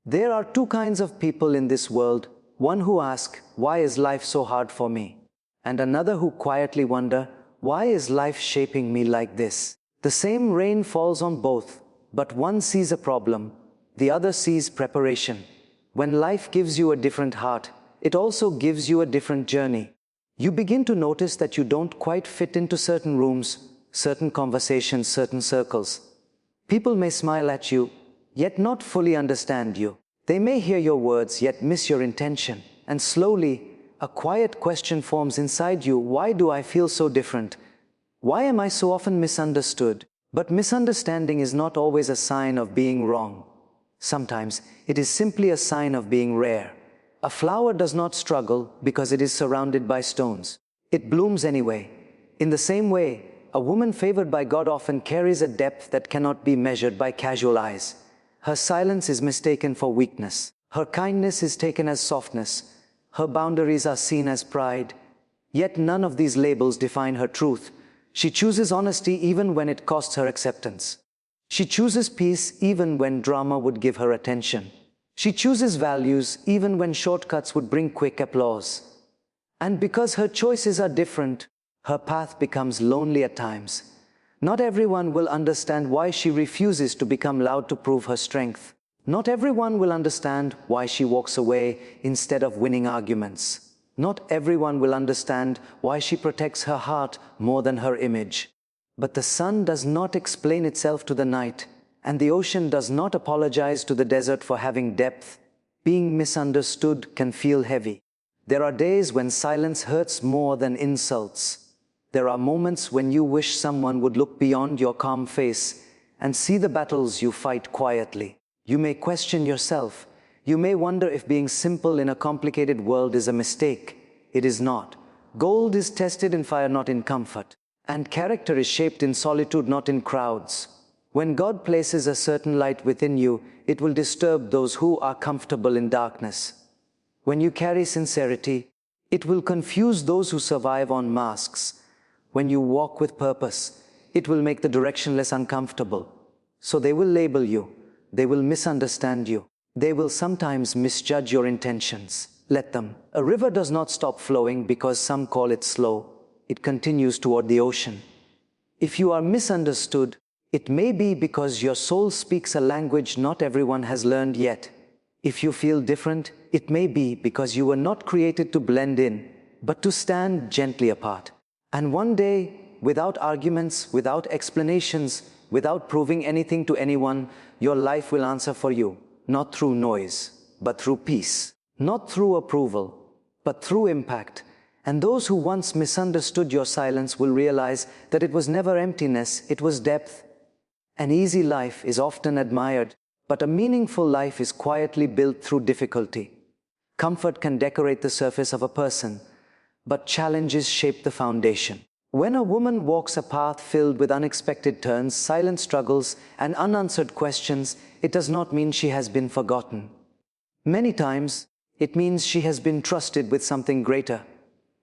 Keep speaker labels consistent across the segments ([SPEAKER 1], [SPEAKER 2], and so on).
[SPEAKER 1] There are two kinds of people in this world, one who asks, "Why is life so hard for me?" and another who quietly wonder, "Why is life shaping me like this?" The same rain falls on both, but one sees a problem, the other sees preparation. When life gives you a different heart, it also gives you a different journey. You begin to notice that you don't quite fit into certain rooms, certain conversations, certain circles. People may smile at you, yet not fully understand you. They may hear your words, yet miss your intention. And slowly, a quiet question forms inside you: why do I feel so different? Why am I so often misunderstood? But misunderstanding is not always a sign of being wrong. Sometimes it is simply a sign of being rare. A flower does not struggle because it is surrounded by stones. It blooms anyway. In the same way, a woman favored by God often carries a depth that cannot be measured by casual eyes. Her silence is mistaken for weakness. Her kindness is taken as softness. Her boundaries are seen as pride. Yet none of these labels define her truth. She chooses honesty even when it costs her acceptance. She chooses peace even when drama would give her attention. She chooses values even when shortcuts would bring quick applause. And because her choices are different, her path becomes lonely at times. Not everyone will understand why she refuses to become loud to prove her strength. Not everyone will understand why she walks away instead of winning arguments. Not everyone will understand why she protects her heart more than her image. But the sun does not explain itself to the night, and the ocean does not apologize to the desert for having depth. Being misunderstood can feel heavy. There are days when silence hurts more than insults. There are moments when you wish someone would look beyond your calm face and see the battles you fight quietly. You may question yourself. You may wonder if being simple in a complicated world is a mistake. It is not. Gold is tested in fire, not in comfort. And character is shaped in solitude, not in crowds. When God places a certain light within you, it will disturb those who are comfortable in darkness. When you carry sincerity, it will confuse those who survive on masks. When you walk with purpose, it will make the direction less uncomfortable. So they will label you. They will misunderstand you. They will sometimes misjudge your intentions. Let them. A river does not stop flowing because some call it slow. It continues toward the ocean. If you are misunderstood, it may be because your soul speaks a language not everyone has learned yet. If you feel different, it may be because you were not created to blend in, but to stand gently apart. And one day, without arguments, without explanations, without proving anything to anyone, your life will answer for you, not through noise, but through peace. Not through approval, but through impact. And those who once misunderstood your silence will realize that it was never emptiness, it was depth. An easy life is often admired, but a meaningful life is quietly built through difficulty. Comfort can decorate the surface of a person, but challenges shape the foundation. When a woman walks a path filled with unexpected turns, silent struggles, and unanswered questions, it does not mean she has been forgotten. Many times, it means she has been trusted with something greater.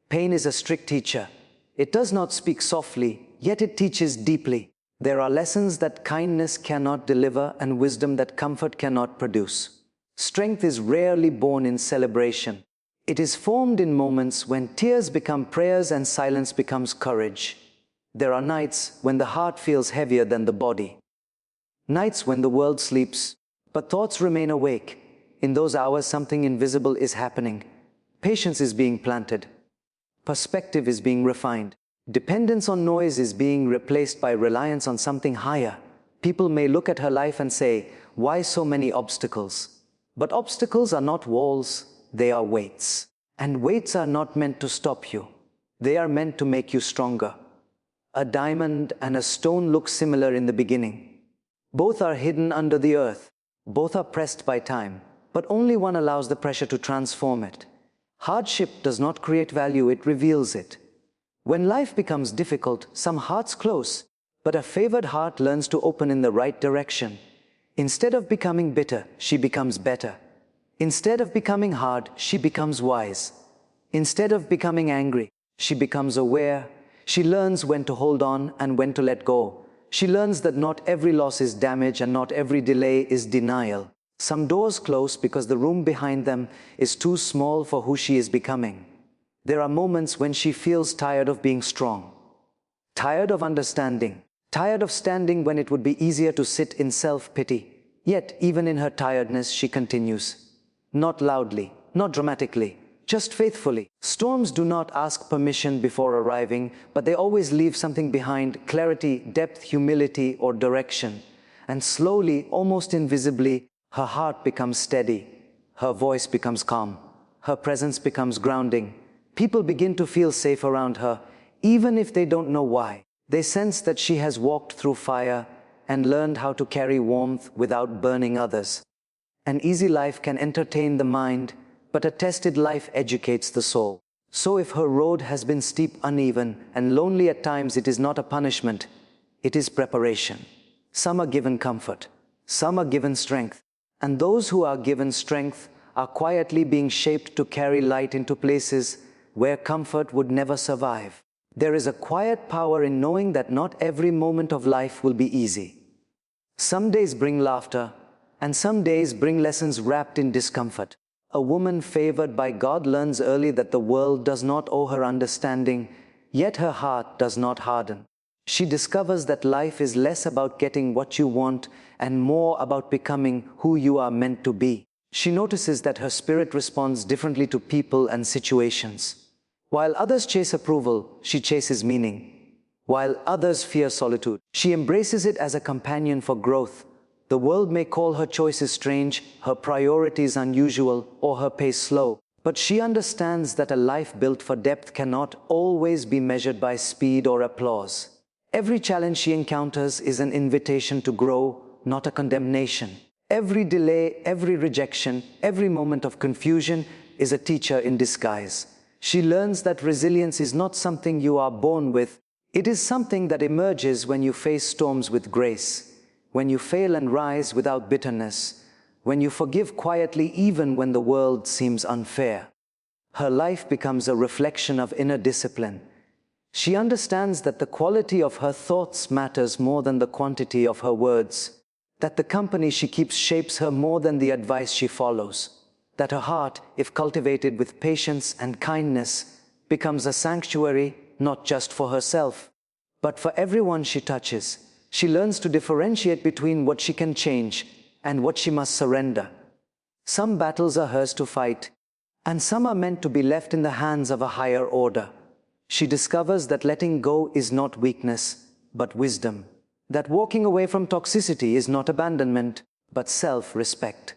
[SPEAKER 1] Pain is a strict teacher. It does not speak softly, yet it teaches deeply. There are lessons that kindness cannot deliver and wisdom that comfort cannot produce. Strength is rarely born in celebration. It is formed in moments when tears become prayers and silence becomes courage. There are nights when the heart feels heavier than the body. Nights when the world sleeps, but thoughts remain awake. In those hours, something invisible is happening. Patience is being planted. Perspective is being refined. Dependence on noise is being replaced by reliance on something higher. People may look at her life and say, "Why so many obstacles?" But obstacles are not walls. They are weights. And weights are not meant to stop you. They are meant to make you stronger. A diamond and a stone look similar in the beginning. Both are hidden under the earth. Both are pressed by time, but only one allows the pressure to transform it. Hardship does not create value, it reveals it. When life becomes difficult, some hearts close, but a favored heart learns to open in the right direction. Instead of becoming bitter, she becomes better. Instead of becoming hard, she becomes wise. Instead of becoming angry, she becomes aware. She learns when to hold on and when to let go. She learns that not every loss is damage and not every delay is denial. Some doors close because the room behind them is too small for who she is becoming. There are moments when she feels tired of being strong, tired of understanding, tired of standing when it would be easier to sit in self-pity. Yet, even in her tiredness, she continues. Not loudly, not dramatically, just faithfully. Storms do not ask permission before arriving, but they always leave something behind: clarity, depth, humility, or direction. And slowly, almost invisibly, her heart becomes steady. Her voice becomes calm. Her presence becomes grounding. People begin to feel safe around her, even if they don't know why. They sense that she has walked through fire and learned how to carry warmth without burning others. An easy life can entertain the mind, but a tested life educates the soul. So if her road has been steep, uneven, and lonely at times, it is not a punishment, it is preparation. Some are given comfort, some are given strength, and those who are given strength are quietly being shaped to carry light into places where comfort would never survive. There is a quiet power in knowing that not every moment of life will be easy. Some days bring laughter, and some days bring lessons wrapped in discomfort. A woman favored by God learns early that the world does not owe her understanding, yet her heart does not harden. She discovers that life is less about getting what you want and more about becoming who you are meant to be. She notices that her spirit responds differently to people and situations. While others chase approval, she chases meaning. While others fear solitude, she embraces it as a companion for growth. The world may call her choices strange, her priorities unusual, or her pace slow, but she understands that a life built for depth cannot always be measured by speed or applause. Every challenge she encounters is an invitation to grow, not a condemnation. Every delay, every rejection, every moment of confusion is a teacher in disguise. She learns that resilience is not something you are born with. It is something that emerges when you face storms with grace, when you fail and rise without bitterness, when you forgive quietly even when the world seems unfair. Her life becomes a reflection of inner discipline. She understands that the quality of her thoughts matters more than the quantity of her words, that the company she keeps shapes her more than the advice she follows, that her heart, if cultivated with patience and kindness, becomes a sanctuary not just for herself, but for everyone she touches. She learns to differentiate between what she can change and what she must surrender. Some battles are hers to fight, and some are meant to be left in the hands of a higher order. She discovers that letting go is not weakness, but wisdom. That walking away from toxicity is not abandonment, but self-respect.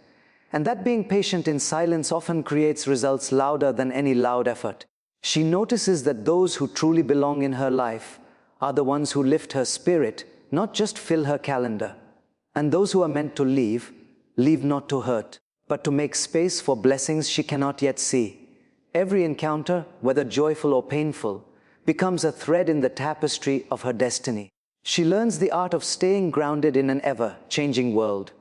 [SPEAKER 1] And that being patient in silence often creates results louder than any loud effort. She notices that those who truly belong in her life are the ones who lift her spirit, not just fill her calendar. And those who are meant to leave, leave not to hurt, but to make space for blessings she cannot yet see. Every encounter, whether joyful or painful, becomes a thread in the tapestry of her destiny. She learns the art of staying grounded in an ever-changing world.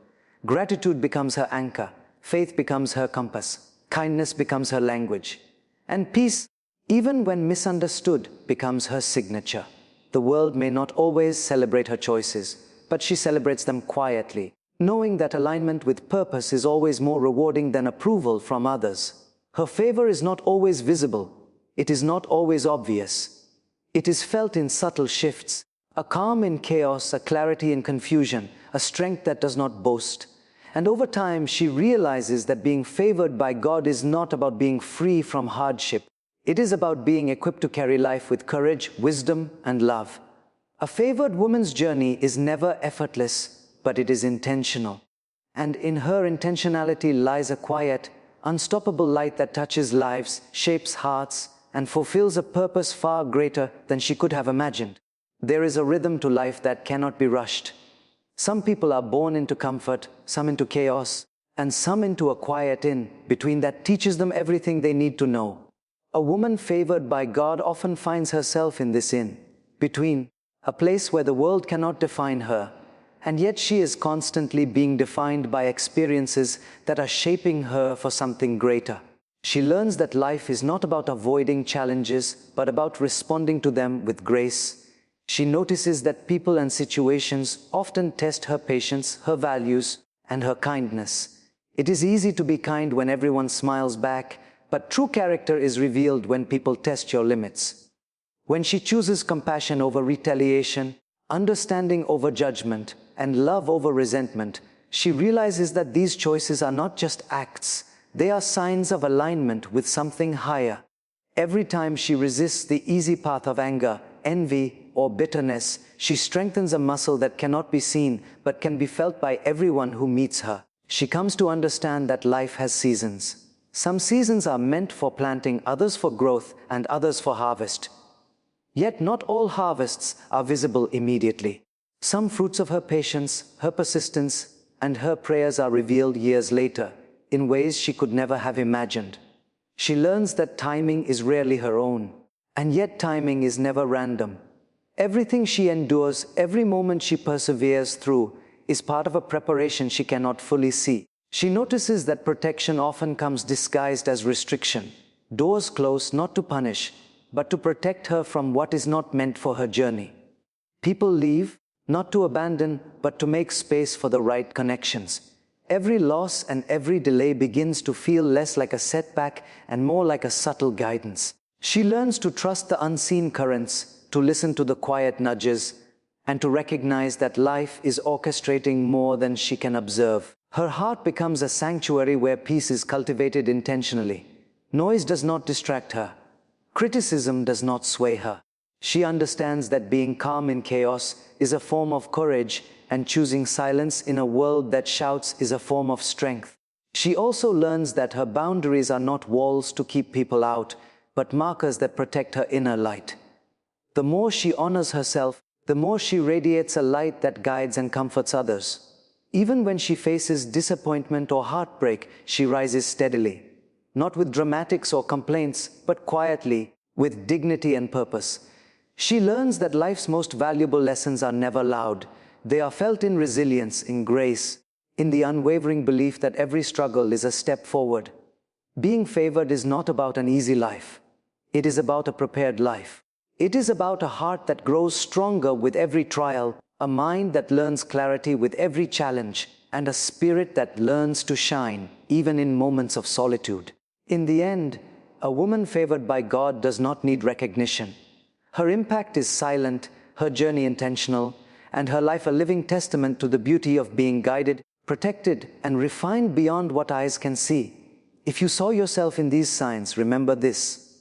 [SPEAKER 1] Gratitude becomes her anchor, faith becomes her compass, kindness becomes her language, and peace, even when misunderstood, becomes her signature. The world may not always celebrate her choices, but she celebrates them quietly, knowing that alignment with purpose is always more rewarding than approval from others. Her favor is not always visible. It is not always obvious. It is felt in subtle shifts, a calm in chaos, a clarity in confusion, a strength that does not boast. And over time, she realizes that being favored by God is not about being free from hardship. It is about being equipped to carry life with courage, wisdom, and love. A favored woman's journey is never effortless, but it is intentional. And in her intentionality lies a quiet, unstoppable light that touches lives, shapes hearts, and fulfills a purpose far greater than she could have imagined. There is a rhythm to life that cannot be rushed. Some people are born into comfort, some into chaos, and some into a quiet in between that teaches them everything they need to know. A woman favored by God often finds herself in this in between, a place where the world cannot define her, and yet she is constantly being defined by experiences that are shaping her for something greater. She learns that life is not about avoiding challenges, but about responding to them with grace. She notices that people and situations often test her patience, her values, and her kindness. It is easy to be kind when everyone smiles back, but true character is revealed when people test your limits. When she chooses compassion over retaliation, understanding over judgment, and love over resentment, she realizes that these choices are not just acts, they are signs of alignment with something higher. Every time she resists the easy path of anger, envy, or bitterness, she strengthens a muscle that cannot be seen but can be felt by everyone who meets her. She comes to understand that life has seasons. Some seasons are meant for planting, others for growth, and others for harvest. Yet not all harvests are visible immediately. Some fruits of her patience, her persistence, and her prayers are revealed years later, in ways she could never have imagined. She learns that timing is rarely her own, and yet timing is never random. Everything she endures, every moment she perseveres through, is part of a preparation she cannot fully see. She notices that protection often comes disguised as restriction. Doors close not to punish, but to protect her from what is not meant for her journey. People leave, not to abandon, but to make space for the right connections. Every loss and every delay begins to feel less like a setback and more like a subtle guidance. She learns to trust the unseen currents, to listen to the quiet nudges, and to recognize that life is orchestrating more than she can observe. Her heart becomes a sanctuary where peace is cultivated intentionally. Noise does not distract her. Criticism does not sway her. She understands that being calm in chaos is a form of courage, and choosing silence in a world that shouts is a form of strength. She also learns that her boundaries are not walls to keep people out, but markers that protect her inner light. The more she honors herself, the more she radiates a light that guides and comforts others. Even when she faces disappointment or heartbreak, she rises steadily. Not with dramatics or complaints, but quietly, with dignity and purpose. She learns that life's most valuable lessons are never loud. They are felt in resilience, in grace, in the unwavering belief that every struggle is a step forward. Being favored is not about an easy life. It is about a prepared life. It is about a heart that grows stronger with every trial, a mind that learns clarity with every challenge, and a spirit that learns to shine, even in moments of solitude. In the end, a woman favored by God does not need recognition. Her impact is silent, her journey intentional, and her life a living testament to the beauty of being guided, protected, and refined beyond what eyes can see. If you saw yourself in these signs, remember this.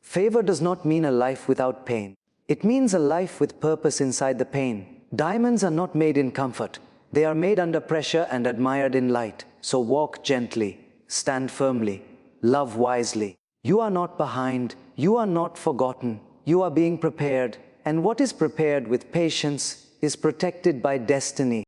[SPEAKER 1] Favor does not mean a life without pain. It means a life with purpose inside the pain. Diamonds are not made in comfort. They are made under pressure and admired in light. So walk gently, stand firmly, love wisely. You are not behind, you are not forgotten, you are being prepared, and what is prepared with patience is protected by destiny.